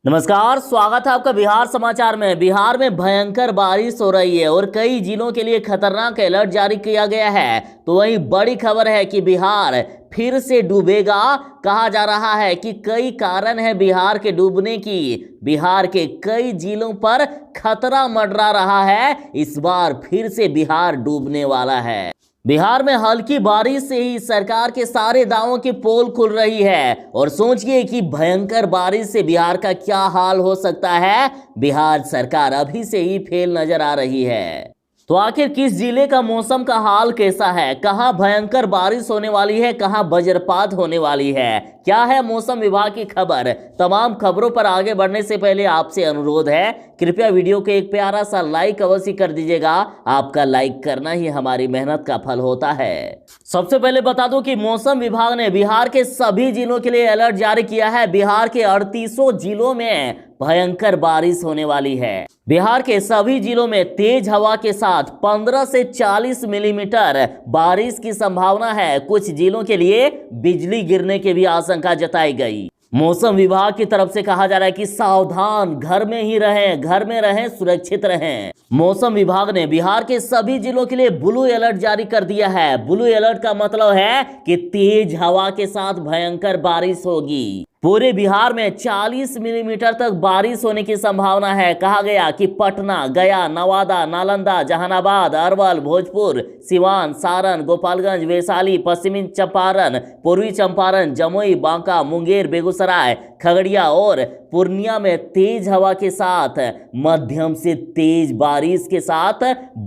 नमस्कार, स्वागत है आपका बिहार समाचार में। बिहार में भयंकर बारिश हो रही है और कई जिलों के लिए खतरनाक अलर्ट जारी किया गया है। तो वहीं बड़ी खबर है कि बिहार फिर से डूबेगा। कहा जा रहा है कि कई कारण है बिहार के डूबने की। बिहार के कई जिलों पर खतरा मंडरा रहा है। इस बार फिर से बिहार डूबने वाला है। बिहार में हल्की बारिश से ही सरकार के सारे दावों की पोल खुल रही है और सोचिए कि भयंकर बारिश से बिहार का क्या हाल हो सकता है। बिहार सरकार अभी से ही फेल नजर आ रही है। तो आखिर किस जिले का मौसम का हाल कैसा है, कहां भयंकर बारिश होने वाली है, कहां वज्रपात होने वाली है, क्या है मौसम विभाग की खबर। तमाम खबरों पर आगे बढ़ने से पहले आपसे अनुरोध है, कृपया वीडियो को एक प्यारा सा लाइक अवश्य कर दीजिएगा। आपका लाइक करना ही हमारी मेहनत का फल होता है। सबसे पहले बता दूं कि मौसम विभाग ने बिहार के सभी जिलों के लिए अलर्ट जारी किया है। बिहार के 38 जिलों में भयंकर बारिश होने वाली है। बिहार के सभी जिलों में तेज हवा के साथ 15 से 40 मिलीमीटर बारिश की संभावना है। कुछ जिलों के लिए बिजली गिरने की भी आशंका जताई गई। मौसम विभाग की तरफ से कहा जा रहा है कि सावधान, घर में ही रहें, घर में रहें, सुरक्षित रहें। मौसम विभाग ने बिहार के सभी जिलों के लिए ब्लू अलर्ट जारी कर दिया है। ब्लू अलर्ट का मतलब है कि तेज हवा के साथ भयंकर बारिश होगी। पूरे बिहार में 40 मिलीमीटर तक बारिश होने की संभावना है। कहा गया कि पटना, गया, नवादा, नालंदा, जहानाबाद, अरवल, भोजपुर, सिवान, सारण, गोपालगंज, वैशाली, पश्चिमी चंपारण, पूर्वी चंपारण, जमुई, बांका, मुंगेर, बेगूसराय, खगड़िया और पूर्णिया में तेज हवा के साथ मध्यम से तेज बारिश के साथ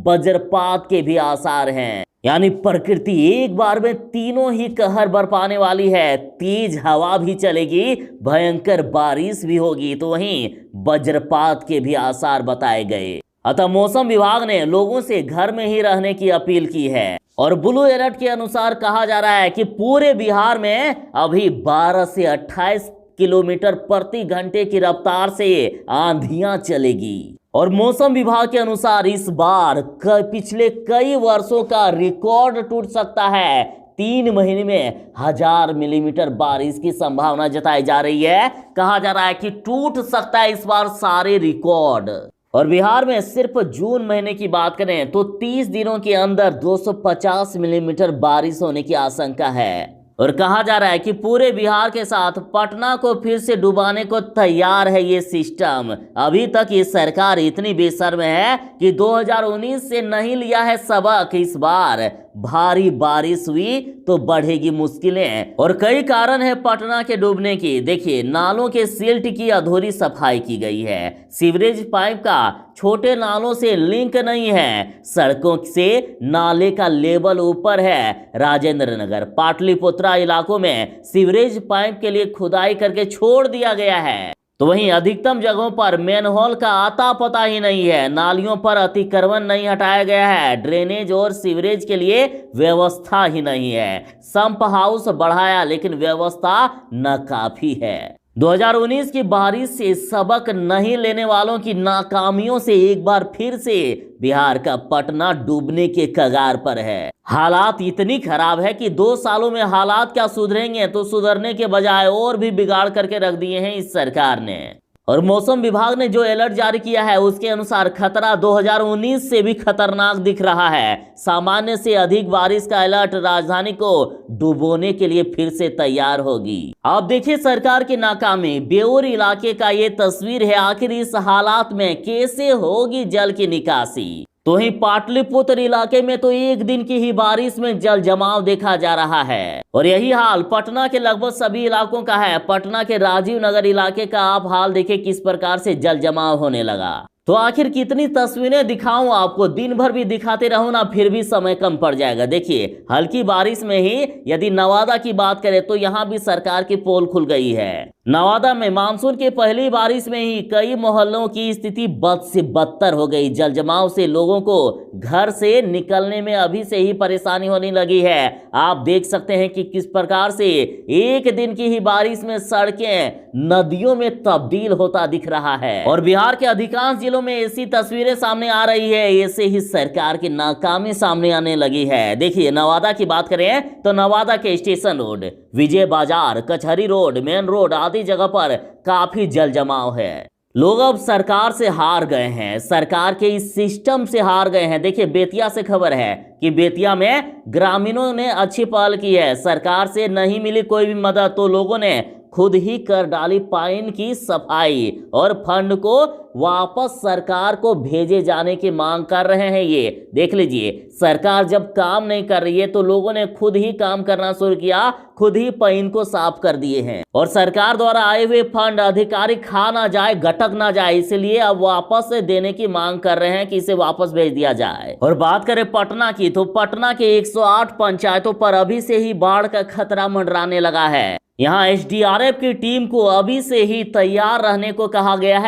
वज्रपात के भी आसार हैं। यानी प्रकृति एक बार में तीनों ही कहर बरपाने वाली है। तेज हवा भी चलेगी, भयंकर बारिश भी होगी, तो वहीं वज्रपात के भी आसार बताए गए। अतः मौसम विभाग ने लोगों से घर में ही रहने की अपील की है। और ब्लू अलर्ट के अनुसार कहा जा रहा है कि पूरे बिहार में अभी 12 से 28 किलोमीटर प्रति घंटे की रफ्तार से आंधियां चलेगी। और मौसम विभाग के अनुसार इस बार पिछले कई वर्षों का रिकॉर्ड टूट सकता है। 3 महीने में 1000 मिलीमीटर बारिश की संभावना जताई जा रही है। कहा जा रहा है कि टूट सकता है इस बार सारे रिकॉर्ड। और बिहार में सिर्फ जून महीने की बात करें तो 30 दिनों के अंदर 250 मिलीमीटर बारिश होने की आशंका है। और कहा जा रहा है कि पूरे बिहार के साथ पटना को फिर से डुबाने को तैयार है ये सिस्टम। अभी तक ये सरकार इतनी बेशर्म है कि 2019 से नहीं लिया है सबक। इस बार भारी बारिश हुई तो बढ़ेगी मुश्किलें। और कई कारण है पटना के डूबने की। देखिए, नालों के सिल्ट की अधूरी सफाई की गई है। सीवरेज पाइप का छोटे नालों से लिंक नहीं है। सड़कों से नाले का लेवल ऊपर है। राजेंद्र नगर, पाटलिपुत्रा इलाकों में सीवरेज पाइप के लिए खुदाई करके छोड़ दिया गया है। तो वहीं अधिकतम जगहों पर मैनहोल का आता पता ही नहीं है। नालियों पर अतिक्रमण नहीं हटाया गया है। ड्रेनेज और सीवरेज के लिए व्यवस्था ही नहीं है। संप हाउस बढ़ाया लेकिन व्यवस्था नाकाफी है। 2019 की बारिश से सबक नहीं लेने वालों की नाकामियों से एक बार फिर से बिहार का पटना डूबने के कगार पर है। हालात इतनी खराब है कि 2 सालों में हालात क्या सुधरेंगे, तो सुधरने के बजाय और भी बिगाड़ करके रख दिए हैं इस सरकार ने। और मौसम विभाग ने जो अलर्ट जारी किया है उसके अनुसार खतरा 2019 से भी खतरनाक दिख रहा है। सामान्य से अधिक बारिश का अलर्ट राजधानी को डुबोने के लिए फिर से तैयार होगी। अब देखिए सरकार की नाकामी। बेउर इलाके का ये तस्वीर है। आखिर इस हालात में कैसे होगी जल की निकासी। तो ही पाटलिपुत्र इलाके में तो एक दिन की ही बारिश में जल जमाव देखा जा रहा है। और यही हाल पटना के लगभग सभी इलाकों का है। पटना के राजीव नगर इलाके का आप हाल देखिए किस प्रकार से जल जमाव होने लगा। तो आखिर कितनी तस्वीरें दिखाऊं आपको, दिन भर भी दिखाते रहूं ना फिर भी समय कम पड़ जाएगा। देखिए, हल्की बारिश में ही यदि नवादा की बात करें तो यहां भी सरकार की पोल खुल गई है। नवादा में मानसून की पहली बारिश में ही कई मोहल्लों की स्थिति बद से बदतर हो गई। जल जमाव से लोगों को घर से निकलने में अभी से ही परेशानी होने लगी है। आप देख सकते हैं कि किस प्रकार से एक दिन की ही बारिश में सड़कें नदियों में तब्दील होता दिख रहा है। और बिहार के अधिकांश जिलों में ऐसी तस्वीरें सामने आ रही है, ऐसे ही सरकार की नाकामी सामने आने लगी है। देखिए, नवादा की बात करें तो नवादा के स्टेशन रोड, विजय बाजार, कचहरी रोड, मेन रोड आदि जगह पर काफी जल जमाव है। लोग अब सरकार से हार गए हैं, सरकार के इस सिस्टम से हार गए हैं। देखिए, बेतिया से खबर है कि बेतिया में ग्रामीणों ने अच्छी पहल की है। सरकार से नहीं मिली कोई भी मदद तो लोगों ने खुद ही कर डाली पाइन की सफाई और फंड को वापस सरकार को भेजे जाने की मांग कर रहे हैं। ये देख लीजिए, सरकार जब काम नहीं कर रही है तो लोगों ने खुद ही काम करना शुरू किया, खुद ही पाइन को साफ कर दिए हैं। और सरकार द्वारा आए हुए फंड अधिकारी खा ना जाए, गटक ना जाए, इसलिए अब वापस देने की मांग कर रहे हैं कि इसे वापस भेज दिया जाए। और बात करें पटना की, तो पटना के 108 पंचायतों पर अभी से ही बाढ़ का खतरा मंडराने लगा है। यहाँ एसडीआरएफ की टीम को अभी से ही तैयार रहने को कहा गया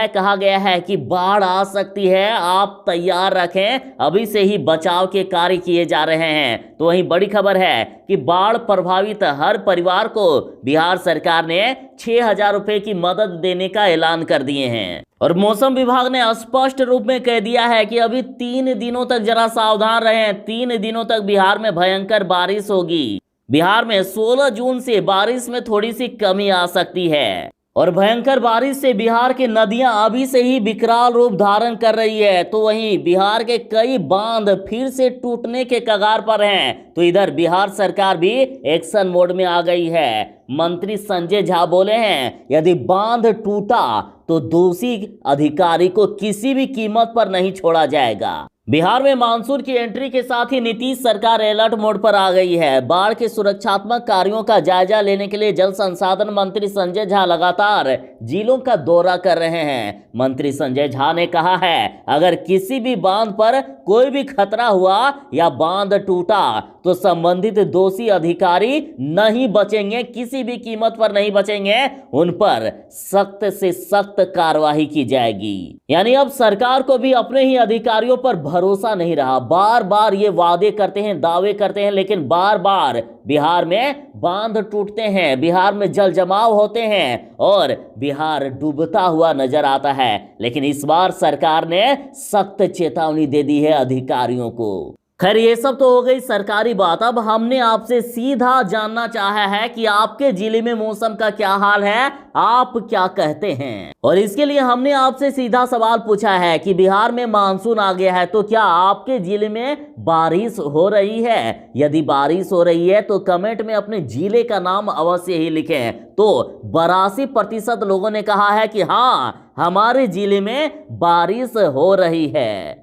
है कि बाढ़ आ सकती है, आप तैयार रखें। अभी से ही बचाव के कार्य किए जा रहे हैं। तो वहीं बड़ी खबर है कि बाढ़ प्रभावित हर परिवार को बिहार सरकार ने 6,000 रुपए की मदद देने का ऐलान कर दिए हैं। और मौसम विभाग ने स्पष्ट रूप में कह दिया है कि अभी 3 दिनों तक जरा सावधान रहें। 3 दिनों तक बिहार में भयंकर बारिश होगी। बिहार में 16 जून से बारिश में थोड़ी सी कमी आ सकती है। और भयंकर बारिश से बिहार की नदियां अभी से ही विकराल रूप धारण कर रही है। तो वहीं बिहार के कई बांध फिर से टूटने के कगार पर हैं। तो इधर बिहार सरकार भी एक्शन मोड में आ गई है। मंत्री संजय झा बोले हैं, यदि बांध टूटा तो दोषी अधिकारी को किसी भी कीमत पर नहीं छोड़ा जाएगा। बिहार में मानसून की एंट्री के साथ ही नीतीश सरकार अलर्ट मोड पर आ गई है। बाढ़ के सुरक्षात्मक कार्यों का जायजा लेने के लिए जल संसाधन मंत्री संजय झा लगातार जिलों का दौरा कर रहे हैं। मंत्री संजय झा ने कहा है, अगर किसी भी बांध पर कोई भी खतरा हुआ या बांध टूटा तो संबंधित दोषी अधिकारी नहीं बचेंगे, किसी भी कीमत पर नहीं बचेंगे। उन पर सख्त से सख्त कार्रवाई की जाएगी। यानी अब सरकार को भी अपने ही अधिकारियों पर भरोसा नहीं रहा। बार बार ये वादे करते हैं, दावे करते हैं, लेकिन बार बार बिहार में बांध टूटते हैं, बिहार में जल जमाव होते हैं और बिहार डूबता हुआ नजर आता है। लेकिन इस बार सरकार ने सख्त चेतावनी दे दी है अधिकारियों को। खैर, ये सब तो हो गई सरकारी बात। अब हमने आपसे सीधा जानना चाहा है कि आपके जिले में मौसम का क्या हाल है, आप क्या कहते हैं। और इसके लिए हमने आपसे सीधा सवाल पूछा है कि बिहार में मानसून आ गया है तो क्या आपके जिले में बारिश हो रही है। यदि बारिश हो रही है तो कमेंट में अपने जिले का नाम अवश्य ही लिखें। तो 82% लोगों ने कहा है कि हाँ, हमारे जिले में बारिश हो रही है।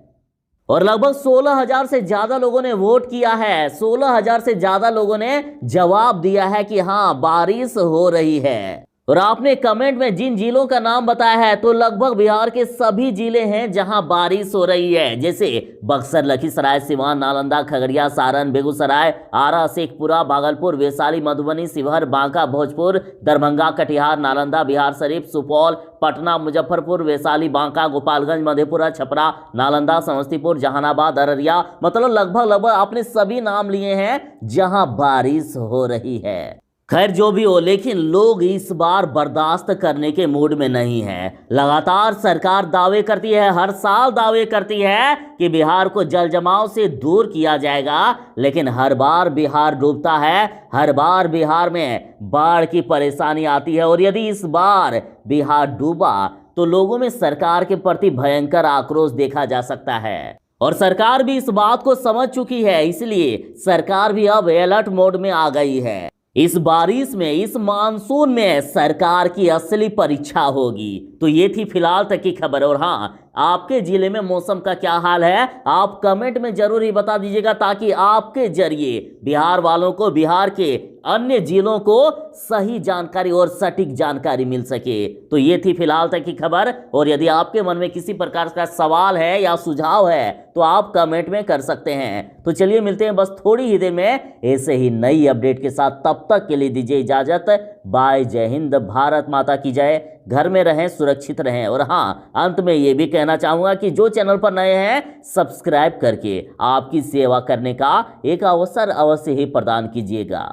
और लगभग 16,000 से ज्यादा लोगों ने वोट किया है। 16,000 से ज्यादा लोगों ने जवाब दिया है कि हाँ, बारिश हो रही है। और आपने कमेंट में जिन जिलों का नाम बताया है तो लगभग बिहार के सभी जिले हैं जहां बारिश हो रही है, जैसे बक्सर, लखीसराय, सिवान, नालंदा, खगड़िया, सारण, बेगूसराय, आरा, शेखपुरा, भागलपुर, वैशाली, मधुबनी, शिवहर, बांका, भोजपुर, दरभंगा, कटिहार, नालंदा, बिहार शरीफ, सुपौल, पटना, मुजफ्फरपुर, वैशाली, बांका, गोपालगंज, मधेपुरा, छपरा, नालंदा, समस्तीपुर, जहानाबाद, अररिया, मतलब लगभग आपने सभी नाम लिए हैं जहां बारिश हो रही है। खैर, जो भी हो, लेकिन लोग इस बार बर्दाश्त करने के मूड में नहीं है। लगातार सरकार दावे करती है, हर साल दावे करती है कि बिहार को जल जमाव से दूर किया जाएगा, लेकिन हर बार बिहार डूबता है, हर बार बिहार में बाढ़ की परेशानी आती है। और यदि इस बार बिहार डूबा तो लोगों में सरकार के प्रति भयंकर आक्रोश देखा जा सकता है। और सरकार भी इस बात को समझ चुकी है, इसलिए सरकार भी अब अलर्ट मोड में आ गई है। इस बारिश में, इस मानसून में सरकार की असली परीक्षा होगी। तो ये थी फिलहाल तक की खबर। और हाँ, आपके जिले में मौसम का क्या हाल है आप कमेंट में जरूर ही बता दीजिएगा, ताकि आपके जरिए बिहार वालों को, बिहार के अन्य जिलों को सही जानकारी और सटीक जानकारी मिल सके। तो ये थी फिलहाल तक की खबर। और यदि आपके मन में किसी प्रकार का सवाल है या सुझाव है तो आप कमेंट में कर सकते हैं। तो चलिए, मिलते हैं बस थोड़ी ही देर में ऐसे ही नई अपडेट के साथ। तब तक के लिए दीजिए इजाजत। बाय, जय हिंद, भारत माता की जय। घर में रहें, सुरक्षित रहें। और हाँ, अंत में ये भी कहना चाहूंगा कि जो चैनल पर नए हैं, सब्सक्राइब करके आपकी सेवा करने का एक अवसर अवश्य ही प्रदान कीजिएगा।